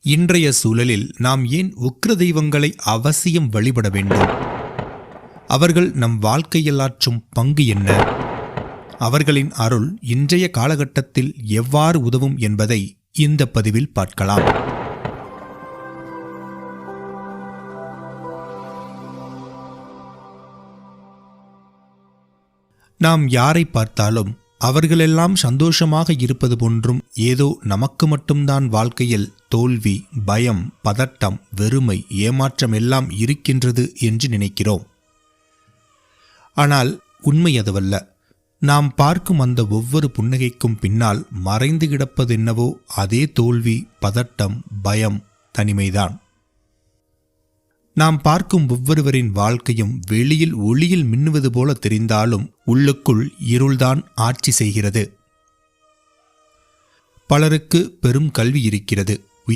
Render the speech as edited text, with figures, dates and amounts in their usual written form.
இன்றைய சூழலில் நாம் ஏன் உக்கிர தெய்வங்களை அவசியம் வழிபட வேண்டும்? அவர்கள் நம் வாழ்க்கையில் ஆற்றும் பங்கு என்ன? அவர்களின் அருள் இன்றைய காலகட்டத்தில் எவ்வாறு உதவும் என்பதை இந்த பதிவில் பார்க்கலாம். நாம் யாரை பார்த்தாலும் அவர்களெல்லாம் சந்தோஷமாக இருப்பது போன்றும் ஏதோ நமக்கு மட்டும்தான் வாழ்க்கையில் தோல்வி, பயம், பதட்டம், வெறுமை, ஏமாற்றம் எல்லாம் இருக்கின்றது என்று நினைக்கிறோம். ஆனால் உண்மை அதுவல்ல. நாம் பார்க்கும் அந்த ஒவ்வொரு புன்னகைக்கும் பின்னால் மறைந்து கிடப்பதென்னவோ அதே தோல்வி, பதட்டம், பயம், தனிமைதான். நாம் பார்க்கும் ஒவ்வொருவரின் வாழ்க்கையும் வெளியில் ஒளியில் மின்னுவது போல தெரிந்தாலும் உள்ளுக்குள் இருள்தான் ஆட்சி செய்கிறது. பலருக்கு பெரும் கல்வி இருக்கிறது,